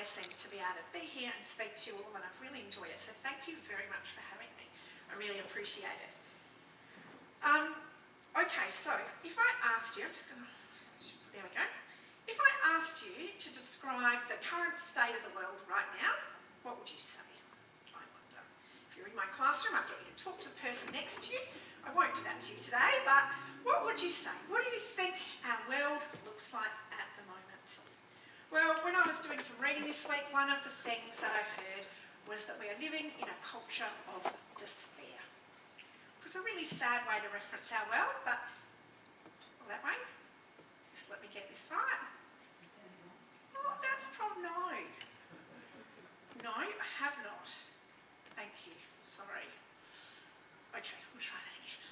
blessing to be able to be here and speak to you all, and I've really enjoyed it. So thank you very much for having me. I really appreciate it. Okay, so if I asked you, there we go. If I asked you to describe the current state of the world right now, what would you say? I wonder. If you're in my classroom, I'll get you to talk to the person next to you. I won't do that to you today, but what would you say? What do you think our world looks like at the moment? Well, when I was doing some reading this week, one of the things that I heard was that we are living in a culture of despair. It's a really sad way to reference our world, but that way. Just let me get this right. Oh, that's probably no. No, I have not. Thank you. Sorry. Okay, we'll try that again.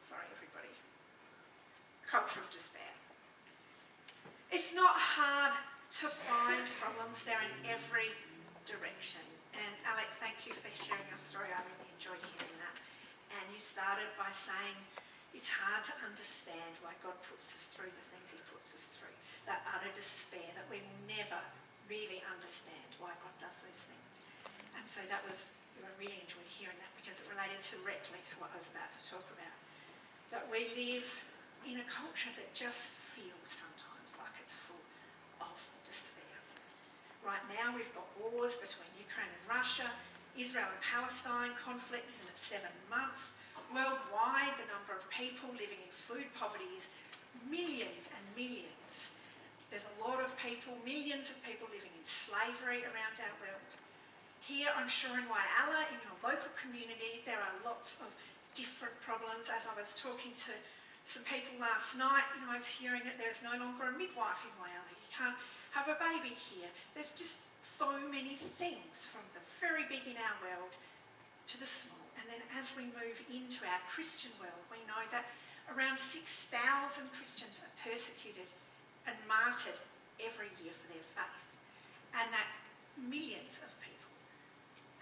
Sorry, everybody. Culture of despair. It's not hard to find problems. They're in every direction. And Alec, thank you for sharing your story. I really enjoyed hearing that. And you started by saying it's hard to understand why God puts us through the things he puts us through. That utter despair, that we will never really understand why God does these things. And so I really enjoyed hearing that because it related directly to what I was about to talk about. That we live in a culture that just feels sometimes like it's full of despair. Right now we've got wars between Ukraine and Russia. Israel and Palestine conflict is in its 7th month. Worldwide, the number of people living in food poverty is millions and millions. There's a lot of people, millions of people living in slavery around our world. Here, I'm sure in Whyalla, in your local community, there are lots of different problems. As I was talking to some people last night, I was hearing that there's no longer a midwife in Whyalla. You can't have a baby here. There's just so many things, from the very big in our world to the small. And then as we move into our Christian world, we know that around 6,000 Christians are persecuted and martyred every year for their faith. And that millions of people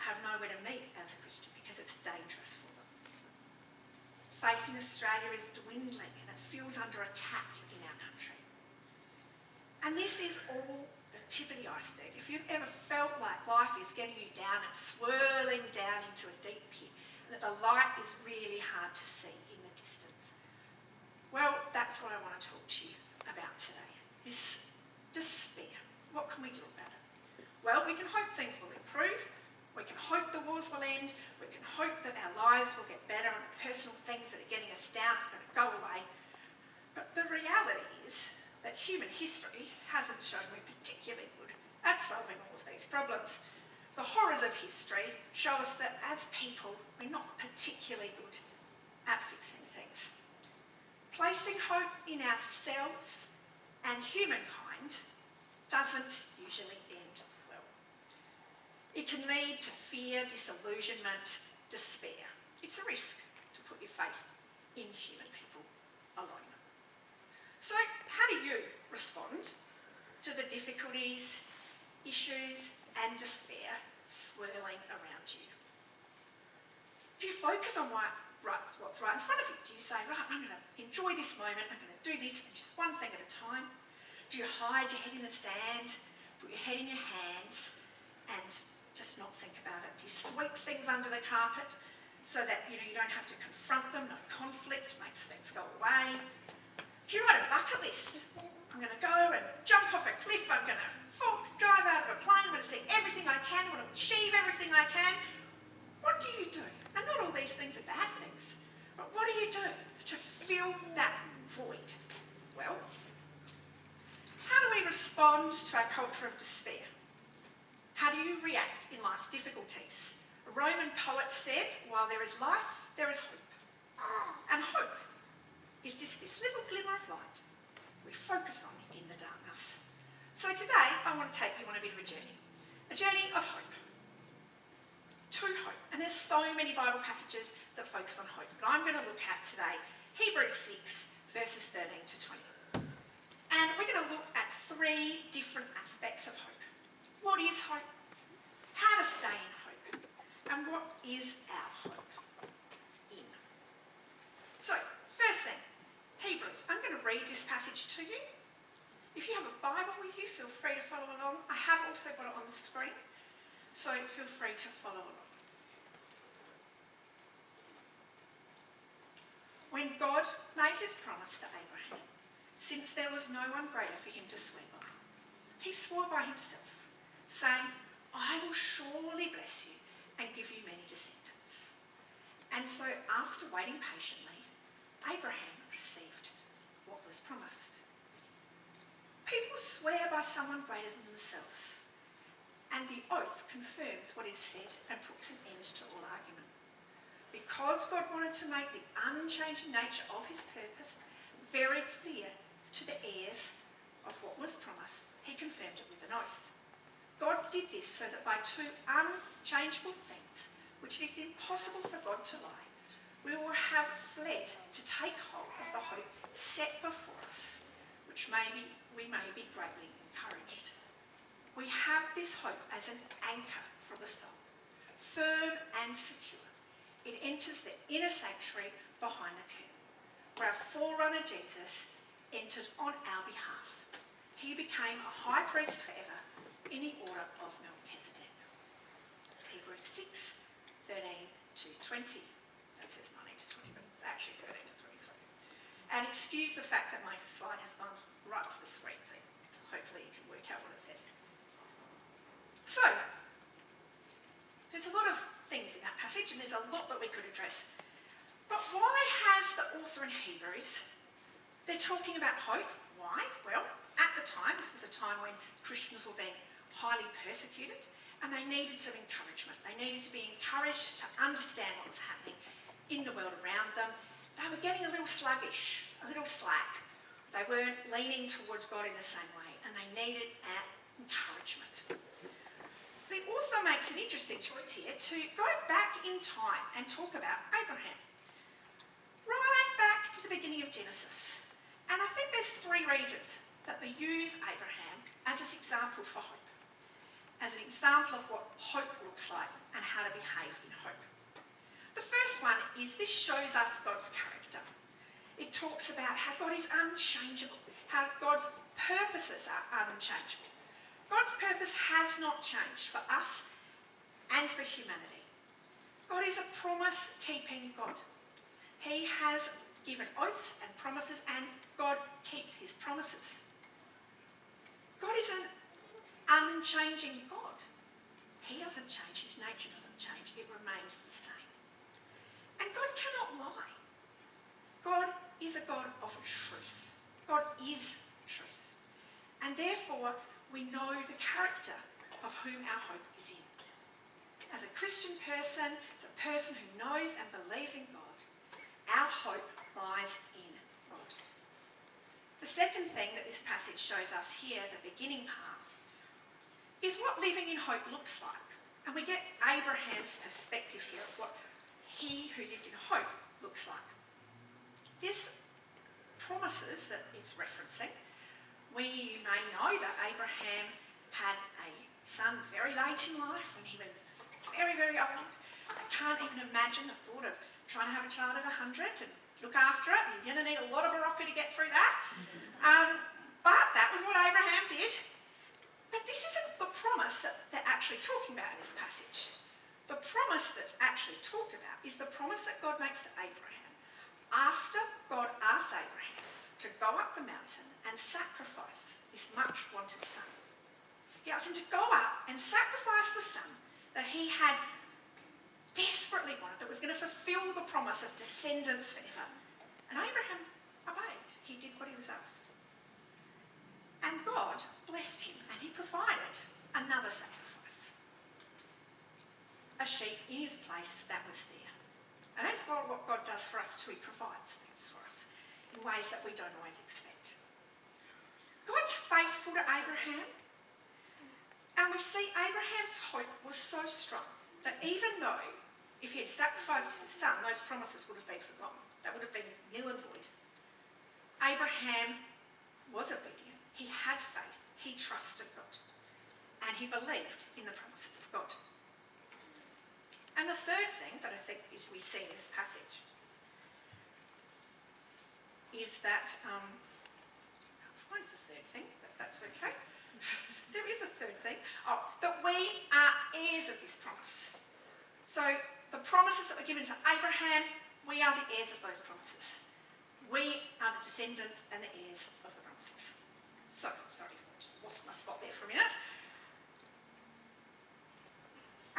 have nowhere to meet as a Christian because it's dangerous for them. Faith in Australia is dwindling and it feels under attack in our country. And this is all the tip of the iceberg. If you've ever felt like life is getting you down and swirling down into a deep pit, and that the light is really hard to see in the distance, well, that's what I want to talk to you about today. This despair. What can we do about it? Well, we can hope things will improve. We can hope the wars will end. We can hope that our lives will get better and the personal things that are getting us down are going to go away. But the reality is that human history hasn't shown we're particularly good at solving all of these problems. The horrors of history show us that as people, we're not particularly good at fixing things. Placing hope in ourselves and humankind doesn't usually end well. It can lead to fear, disillusionment, despair. It's a risk to put your faith in human people alone. So how do you respond to the difficulties, issues and despair swirling around you? Do you focus on what's right in front of you? Do you say, right, I'm going to enjoy this moment, I'm going to do this and just one thing at a time? Do you hide your head in the sand, put your head in your hands and just not think about it? Do you sweep things under the carpet so that you don't have to confront them, no conflict makes things go away? Do you write a bucket list? I'm going to go and jump off a cliff, I'm going to drive out of a plane, I'm going to see everything I can, I want to achieve everything I can. What do you do? And not all these things are bad things, but what do you do to fill that void? Well, how do we respond to our culture of despair? How do you react in life's difficulties? A Roman poet said, while there is life, there is hope. And hope is just this little glimmer of light we focus on in the darkness. So today, I want to take you on a bit of a journey of hope. To hope. And there's so many Bible passages that focus on hope, but I'm going to look at today Hebrews 6, verses 13 to 20. And we're going to look at 3 different aspects of hope. What is hope? How to stay in hope? And what is our hope in? So, first thing, Hebrews. I'm going to read this passage to you. If you have a Bible with you, feel free to follow along. I have also got it on the screen, so feel free to follow along. When God made his promise to Abraham, since there was no one greater for him to swear by, he swore by himself, saying, I will surely bless you and give you many descendants. And so after waiting patiently, Abraham received what was promised. People swear by someone greater than themselves, and the oath confirms what is said and puts an end to all argument. Because God wanted to make the unchanging nature of his purpose very clear to the heirs of what was promised, he confirmed it with an oath. God did this so that by two unchangeable things, which it is impossible for God to lie, we will have fled to take hold of the hope set before us, which we may be greatly encouraged. We have this hope as an anchor for the soul, firm and secure. It enters the inner sanctuary behind the curtain, where our forerunner Jesus entered on our behalf. He became a high priest forever in the order of Melchizedek. It's Hebrews 6, 13 to 20. It says 19 to 20, but it's actually 13 to 20. So. And excuse the fact that my slide has gone right off the screen, so hopefully you can work out what it says. So, there's a lot of things in that passage, and there's a lot that we could address. But why has the author in Hebrews, they're talking about hope? Why? Well, at the time, this was a time when Christians were being highly persecuted, and they needed some encouragement. They needed to be encouraged to understand what was happening in the world around them. They were getting a little sluggish, a little slack. They weren't leaning towards God in the same way, and they needed encouragement. The author makes an interesting choice here to go back in time and talk about Abraham. Right back to the beginning of Genesis. And I think there's three reasons that we use Abraham as an example for hope. As an example of what hope looks like and how to behave in hope. The first one is this shows us God's character. It talks about how God is unchangeable, how God's purposes are unchangeable. God's purpose has not changed for us and for humanity. God is a promise-keeping God. He has given oaths and promises, and God keeps his promises. God is an unchanging God. He doesn't change. His nature doesn't change. It remains the same. And God cannot lie. God is a God of truth. God is truth. And therefore, we know the character of whom our hope is in. As a Christian person, as a person who knows and believes in God, our hope lies in God. The second thing that this passage shows us here, the beginning part, is what living in hope looks like. And we get Abraham's perspective here of what he who lived in hope looks like. This promises that it's referencing. You may know that Abraham had a son very late in life when he was very, very old. I can't even imagine the thought of trying to have a child at 100 and look after it. You're going to need a lot of barocca to get through that. But that was what Abraham did. But this isn't the promise that they're actually talking about in this passage. The promise that's actually talked about is the promise that God makes to Abraham after God asks Abraham to go up the mountain and sacrifice this much wanted son. He asked him to go up and sacrifice the son that he had desperately wanted, that was going to fulfill the promise of descendants forever. And Abraham obeyed. He did what he was asked. And God blessed him, and he provided another sacrifice. A sheep in his place that was there. And that's what God does for us too. He provides things for us in ways that we don't always expect. God's faithful to Abraham, and we see Abraham's hope was so strong that even though if he had sacrificed his son, those promises would have been forgotten. That would have been nil and void. Abraham was obedient. He had faith. He trusted God. And he believed in the promises of God. And the third thing that I think is we see in this passage is that, Mine's the third thing, but that's okay. There is a third thing. Oh, that we are heirs of this promise. So the promises that were given to Abraham, we are the heirs of those promises. We are the descendants and the heirs of the promises. So, sorry, I just lost my spot there for a minute.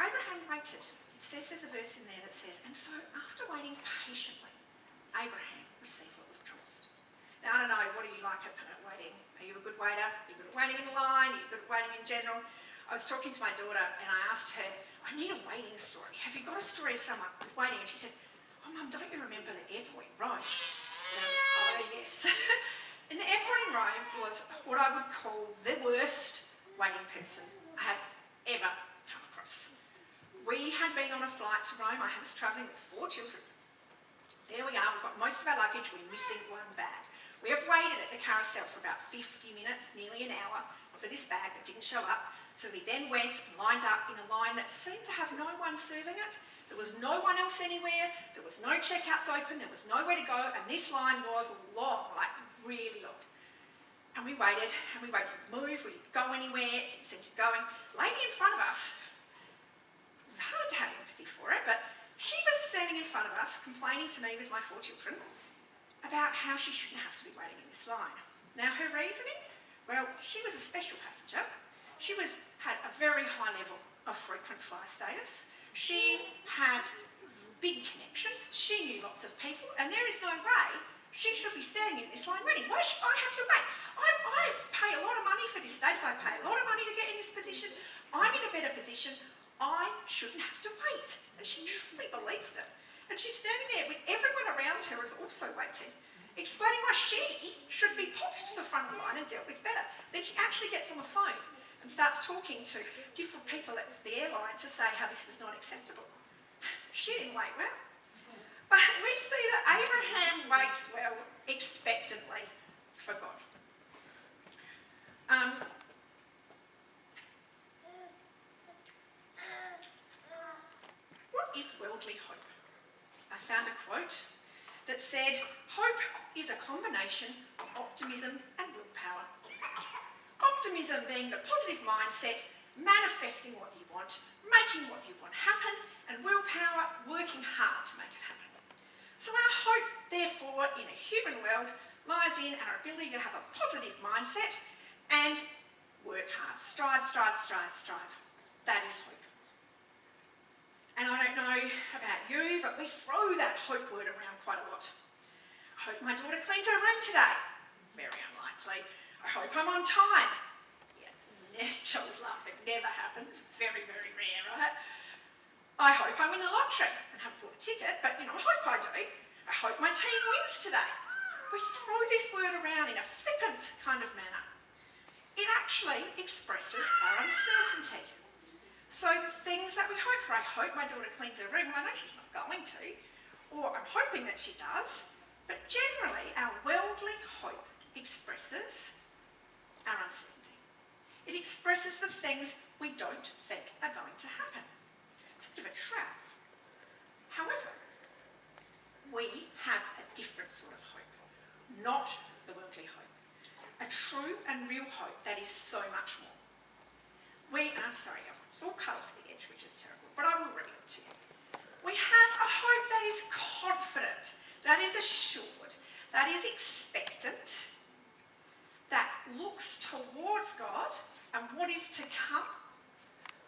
Abraham waited. It says there's a verse in there that says, and so after waiting patiently, Abraham received what was promised. Now, I don't know, what do you like at waiting? Are you a good waiter? Are you good at waiting in the line? Are you good at waiting in general? I was talking to my daughter and I asked her, I need a waiting story. Have you got a story of someone with waiting? And she said, oh, Mum, don't you remember the airport in Rome? Oh, yes. And the airport in Rome was what I would call the worst waiting person I have ever come across. We had been on a flight to Rome. I was travelling with 4 children. There we are, we've got most of our luggage, we're missing one bag. We have waited at the carousel for about 50 minutes, nearly an hour, for this bag that didn't show up. So we then went and lined up in a line that seemed to have no one serving it. There was no one else anywhere, there was no checkouts open, there was nowhere to go, and this line was long, like really long. And we waited, and we didn't move, we didn't go anywhere, it didn't seem to be going. The lady in front of us, it was hard to have empathy for it, but she was standing in front of us, complaining to me with my 4 children about how she shouldn't have to be waiting in this line. Now, her reasoning? Well, she was a special passenger. She had a very high level of frequent flyer status. She had big connections. She knew lots of people, and there is no way she should be standing in this line waiting. Why should I have to wait? I pay a lot of money for this status. I pay a lot of money to get in this position. I'm in a better position. I shouldn't have to wait. And she truly believed it. And she's standing there with everyone around her is also waiting, explaining why she should be popped to the front of the line and dealt with better. Then she actually gets on the phone and starts talking to different people at the airline to say how this is not acceptable. She didn't wait well. But we see that Abraham waits well, expectantly, for God. What is worldly hope? I found a quote that said, hope is a combination of optimism and willpower. Optimism being the positive mindset, manifesting what you want, making what you want happen, and willpower, working hard to make it happen. So our hope, therefore, in a human world lies in our ability to have a positive mindset and work hard. Strive, strive, strive, strive. That is hope. And I don't know about you, but we throw that hope word around quite a lot. I hope my daughter cleans her room today. Very unlikely. I hope I'm on time. Yeah, Joel's laughing. Never happens. Very, very rare, right? I hope I win the lottery and haven't bought a ticket, but I hope I do. I hope my team wins today. We throw this word around in a flippant kind of manner. It actually expresses our uncertainty. So the things that we hope for, I hope my daughter cleans her room. Well, I know she's not going to, or I'm hoping that she does, but generally our worldly hope expresses our uncertainty. It expresses the things we don't think are going to happen. It's a bit of a trap. However, we have a different sort of hope, not the worldly hope. A true and real hope that is so much more. I'm sorry, it's all cut off the edge, which is terrible, but I will read it to you. We have a hope that is confident, that is assured, that is expectant, that looks towards God and what is to come,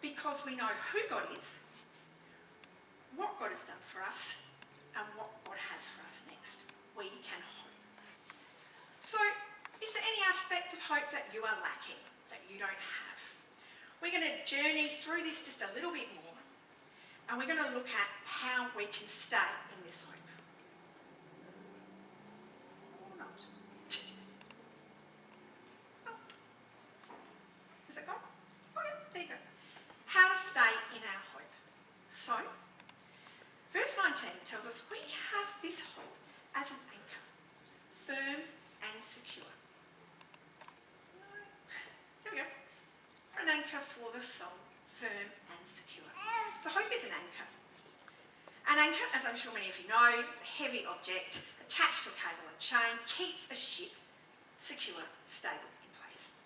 because we know who God is, what God has done for us, and what God has for us next. We can hope. So, is there any aspect of hope that you are lacking, that you don't have? We're going to journey through this just a little bit more, and we're going to look at how we can stay in this hope. Or not. Oh. Is it gone? Okay, there you go. How to stay in our hope. So, verse 19 tells us we have this hope as an anchor, firm and secure. There we go. An anchor for the soul, firm and secure. So hope is an anchor. An anchor, as I'm sure many of you know, it's a heavy object attached to a cable and chain, keeps a ship secure, stable, in place.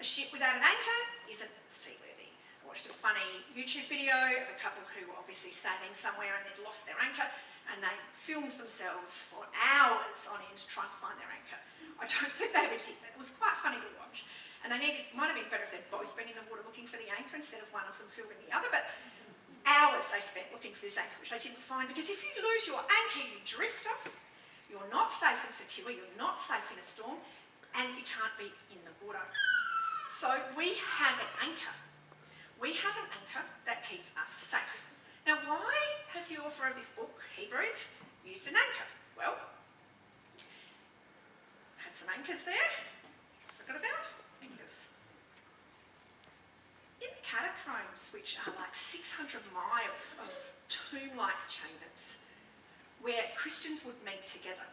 A ship without an anchor isn't seaworthy. I watched a funny YouTube video of a couple who were obviously sailing somewhere and they'd lost their anchor, and they filmed themselves for hours on end trying to find their anchor. I don't think they ever did, but it was quite funny to watch. And might have been better if they'd both been in the water looking for the anchor instead of one of them filming the other, but hours they spent looking for this anchor, which they didn't find, because if you lose your anchor, you drift off, you're not safe and secure, you're not safe in a storm, and you can't be in the water. So we have an anchor. We have an anchor that keeps us safe. Now, why has the author of this book, Hebrews, used an anchor? Well, had some anchors there. Forgot about anchors. In the catacombs, which are like 600 miles of tomb-like chambers where Christians would meet together,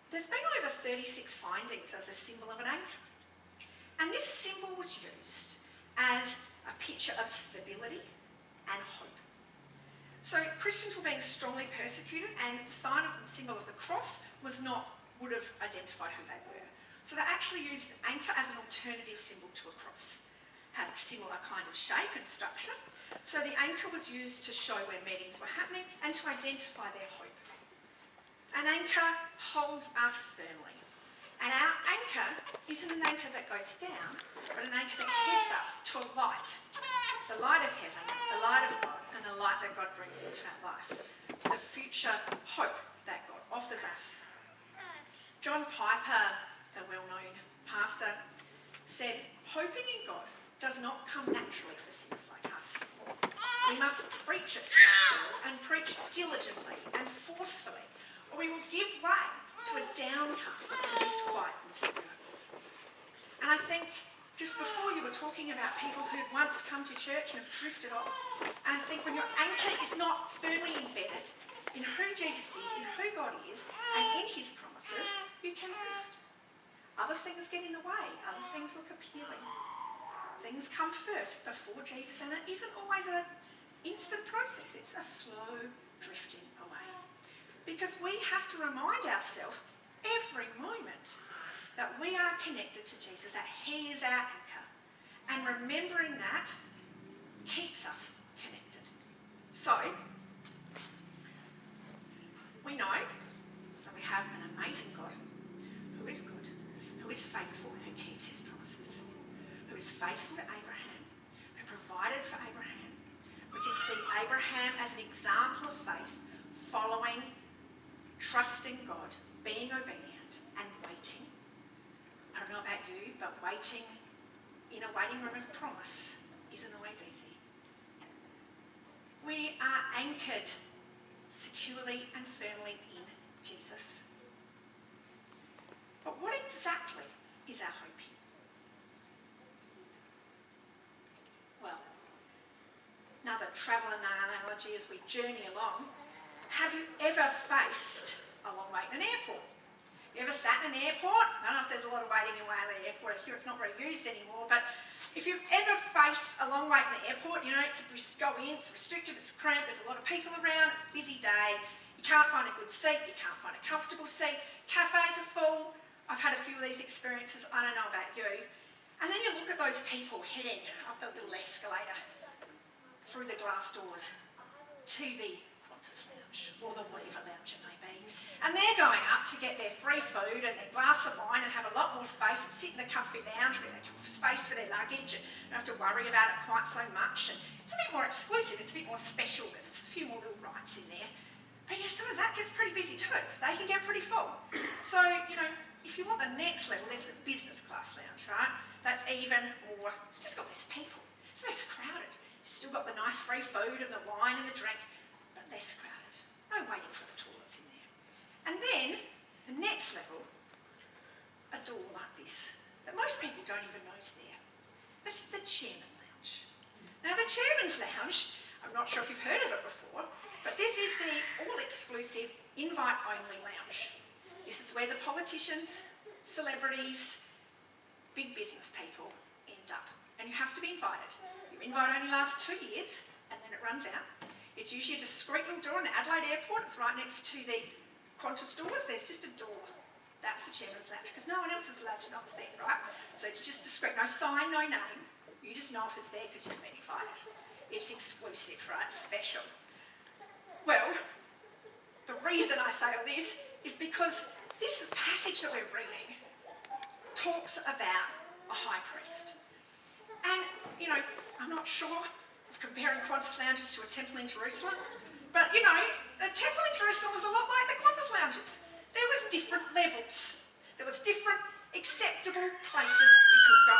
there's been over 36 findings of the symbol of an anchor. And this symbol was used as a picture of stability and hope. So Christians were being strongly persecuted, and the sign of the symbol of the cross would have identified who they were. So they actually used an anchor as an alternative symbol to a cross. It has a similar kind of shape and structure. So the anchor was used to show where meetings were happening and to identify their hope. An anchor holds us firmly. And our anchor isn't an anchor that goes down, but an anchor that heads up to a light. The light of heaven, the light of God, and the light that God brings into our life. The future hope that God offers us. John Piper, the well-known pastor, said, "Hoping in God does not come naturally for sinners like us. We must preach it to ourselves and preach diligently and forcefully, or we will give way to a downcast and disquieted spirit." And I think just before you were talking about people who'd once come to church and have drifted off, and I think when your anchor is not firmly embedded in who Jesus is, in who God is, and in his promises, you can drift. Other things get in the way, other things look appealing. Things come first before Jesus, and it isn't always an instant process, it's a slow drifting away. Because we have to remind ourselves every moment that we are connected to Jesus, that he is our anchor. And remembering that keeps us connected. So, we know that we have an amazing God who is good, who is faithful, who keeps his promises, who is faithful to Abraham, who provided for Abraham. We can see Abraham as an example of faith, following, trusting God, being obedient and waiting. I don't know about you, but waiting in a waiting room of promise isn't always easy. We are anchored securely and firmly in Jesus. But what exactly is our hope here? Well, another travel analogy as we journey along. Have you ever faced a long wait in an airport? You ever sat in an airport? I don't know if there's a lot of waiting in Whaley Airport. I hear it's not very used anymore, but if you've ever faced a long wait in the airport, you know, go in, it's restricted, it's cramped, there's a lot of people around, it's a busy day, you can't find a good seat, you can't find a comfortable seat, cafes are full. I've had a few of these experiences, I don't know about you. And then you look at those people heading up the little escalator through the glass doors to the Qantas lounge, or the whatever lounge it may be. And they're going up to get their free food and their glass of wine and have a lot more space and sit in a comfy lounge with space for their luggage and don't have to worry about it quite so much. And it's a bit more exclusive, it's a bit more special, with a few more little rights in there. But yeah, sometimes that gets pretty busy too. They can get pretty full. So, you know, if you want the next level, there's the business class lounge, right? That's even more, it's just got less people. It's less crowded. You've still got the nice free food and the wine and the drink, but less crowded. No waiting for the toilets in there. And then, the next level, a door like this, that most people don't even know is there. This is the Chairman Lounge. Now the Chairman's Lounge, I'm not sure if you've heard of it before, but this is the all-exclusive, invite-only lounge. This is where the politicians, celebrities, big business people end up. And you have to be invited. Your invite only lasts 2 years, and then it runs out. It's usually a discreet little door in the Adelaide Airport. It's right next to the Qantas doors. There's just a door That's the chairman's lounge, because no one else is allowed to know it's there, right? So it's just discreet. No sign, no name. You just know if it's there because you've been invited. It's exclusive, right? Special. Well, the reason I say all this is because this passage that we're reading talks about a high priest. And, you know, I'm not sure of comparing Qantas lounges to a temple in Jerusalem, but, you know, the temple in Jerusalem was a lot like the Qantas lounges. There was different levels. There was different acceptable places you could go.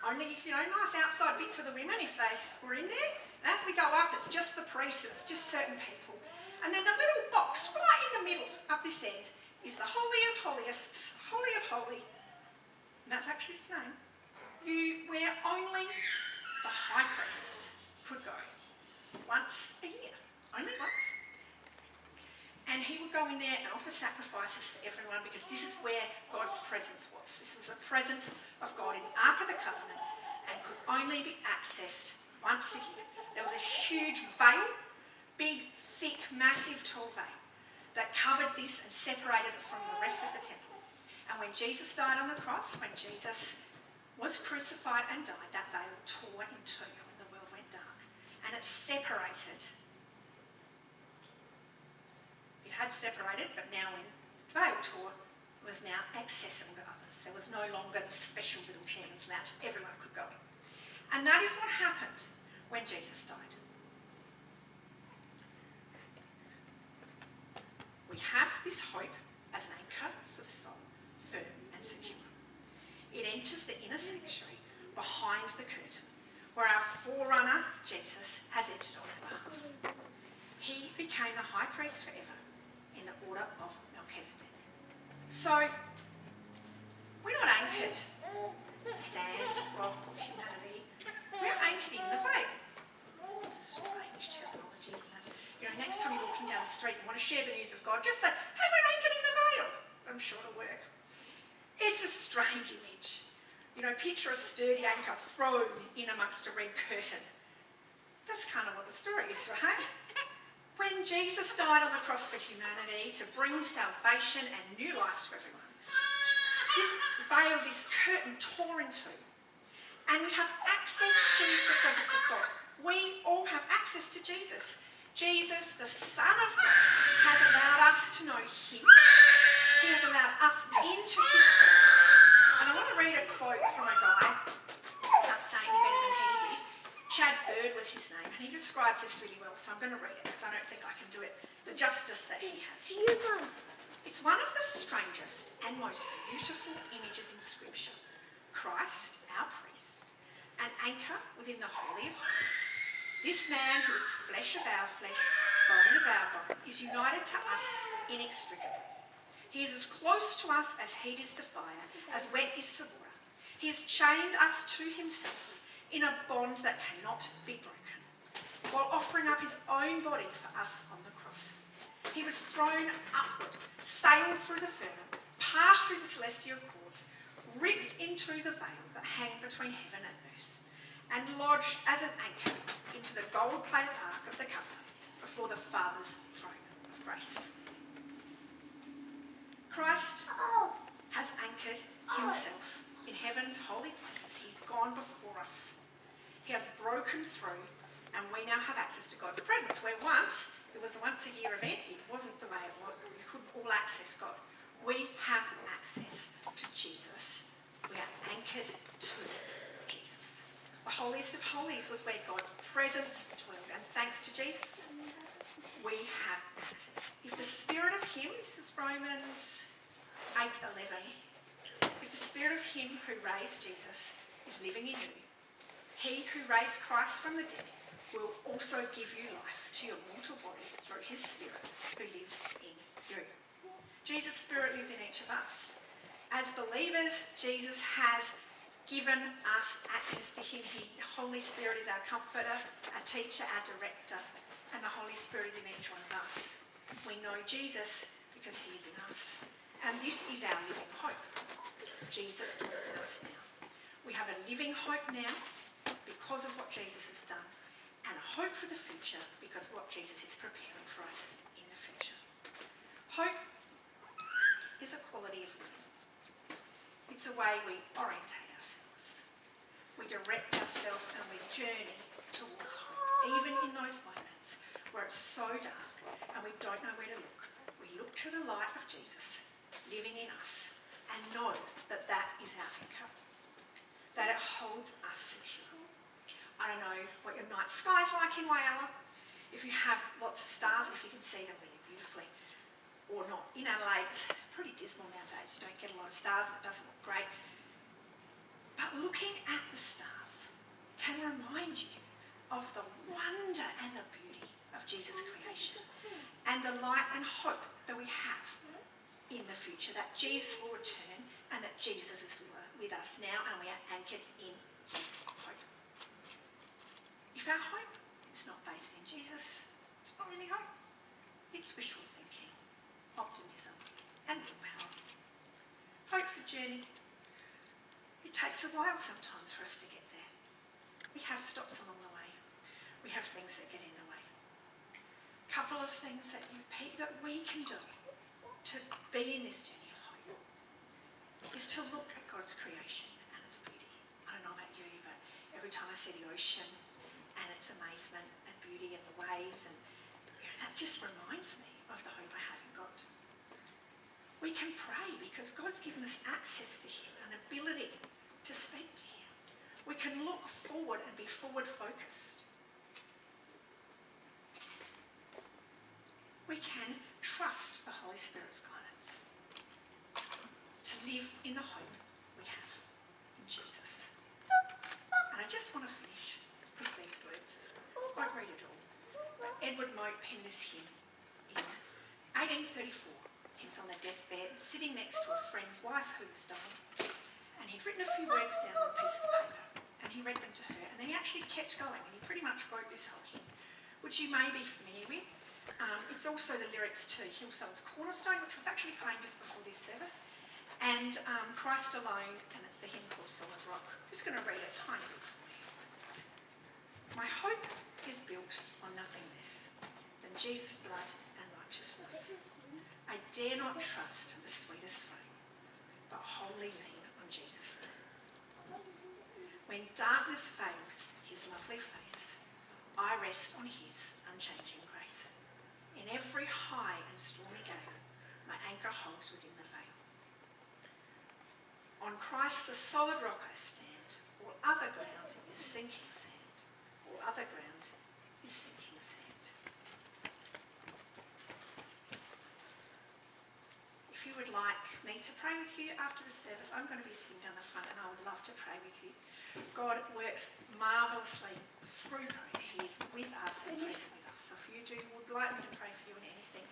Only, you know, nice outside bit for the women if they were in there. And as we go up, it's just the priests, it's just certain people. And then the little box right in the middle, up this end, is the Holy of Holiests, Holy of Holy. And that's actually its name. Where only the high priest could go once a year. Only once. And he would go in there and offer sacrifices for everyone because this is where God's presence was. This was the presence of God in the Ark of the Covenant and could only be accessed once a year. There was a huge veil, big, thick, massive, tall veil that covered this and separated it from the rest of the temple. And when Jesus died on the cross, when Jesus was crucified and died, that veil tore in two when the world went dark. And it separated. It had separated, but now when the veil tore, it was now accessible to others. There was no longer this special little chairman's lounge. Everyone could go in. And that is what happened when Jesus died. We have this hope as an anchor for the soul, firm and secure. It enters the inner sanctuary behind the curtain, where our forerunner, Jesus, has entered on our behalf. He became the high priest forever in the order of Melchizedek. So, we're not anchored in sand, rock or humanity. We're anchored in the veil. Strange terminology, isn't it? You know, next time you're walking down the street and want to share the news of God, just say, hey, we're anchored in the veil. I'm sure it'll work. It's a strange image. You know, picture a sturdy anchor thrown in amongst a red curtain. That's kind of what the story is, right? When Jesus died on the cross for humanity to bring salvation and new life to everyone, this veil, this curtain tore in two. And we have access to the presence of God. We all have access to Jesus. Jesus, the Son of God, has allowed us to know him. He has allowed us into his presence. And I want to read a quote from a guy, not saying any better than he did. Chad Bird was his name, and he describes this really well, so I'm going to read it because I don't think I can do it the justice that he has. It's one of the strangest and most beautiful images in Scripture. Christ, our priest, an anchor within the Holy of Holies. This man who is flesh of our flesh, bone of our bone, is united to us inextricably. He is as close to us as heat is to fire, as wet is to water. He has chained us to himself in a bond that cannot be broken, while offering up his own body for us on the cross. He was thrown upward, sailed through the firmament, passed through the celestial courts, ripped into the veil that hang between heaven and earth, and lodged as an anchor into the gold-plated ark of the covenant before the Father's throne of grace. Christ has anchored himself in heaven's holy places. He's gone before us. He has broken through, and we now have access to God's presence, where once, it was a once-a-year event. It wasn't the way it was. We couldn't all access God. We have access to Jesus. We are anchored to Jesus. The holiest of holies was where God's presence dwelled, and thanks to Jesus, we have access. If the spirit of him, this is Romans 8:11, if the spirit of him who raised Jesus is living in you, he who raised Christ from the dead will also give you life to your mortal bodies through his spirit who lives in you. Jesus' spirit lives in each of us. As believers, Jesus has given us access to him. The Holy Spirit is our comforter, our teacher, our director, and the Holy Spirit is in each one of us. We know Jesus because he is in us. And this is our living hope. Jesus dwells in us now. We have a living hope now because of what Jesus has done, and a hope for the future because of what Jesus is preparing for us in the future. Hope is a quality of living. It's a way we orientate ourselves. We direct ourselves and we journey towards hope, even in those moments where it's so dark and we don't know where to look. We look to the light of Jesus living in us and know that that is our anchor, that it holds us secure. I don't know what your night sky's like in Whyalla, if you have lots of stars, if you can see them really beautifully, or not. In Adelaide, it's pretty dismal nowadays. You don't get a lot of stars and it doesn't look great. But looking at the stars can remind you of the wonder and the beauty of Jesus' creation and the light and hope that we have in the future, that Jesus will return and that Jesus is with us now and we are anchored in his hope. If our hope is not based in Jesus, it's not really hope. It's wishful thinking, optimism and willpower. Hope's a journey. It takes a while sometimes for us to get there. We have stops along the way. We have things that get in the way. A couple of things that we can do to be in this journey of hope is to look at God's creation and its beauty. I don't know about you, but every time I see the ocean and its amazement and beauty and the waves, and that just reminds me of the hope I have in God. We can pray because God's given us access to him, an ability to speak to him. We can look forward and be forward focused. We can trust the Holy Spirit's guidance to live in the hope we have in Jesus. And I just want to finish with these words. I won't read it all. But Edward Mote penned this hymn in 1834. He was on the deathbed, sitting next to a friend's wife who was dying. And he'd written a few words down on a piece of paper. And he read them to her. And then he actually kept going. And he pretty much wrote this whole hymn, which you may be familiar with. It's also the lyrics to Hillsong's Cornerstone, which was actually playing just before this service. And Christ Alone, and it's the hymn called Solid Rock. I'm just going to read a tiny bit for you. My hope is built on nothing less than Jesus' blood and righteousness. I dare not trust the sweetest frame, but wholly lean on Jesus' name. When darkness veils his lovely face, I rest on his unchanging grace. In every high and stormy gale, my anchor holds within the veil. On Christ the solid rock I stand, all other ground is sinking sand. All other ground is sinking sand. If you would like me to pray with you after the service, I'm going to be sitting down the front and I would love to pray with you. God works marvellously through prayer. He is with us and present with us. So if you would like me to pray for you in anything,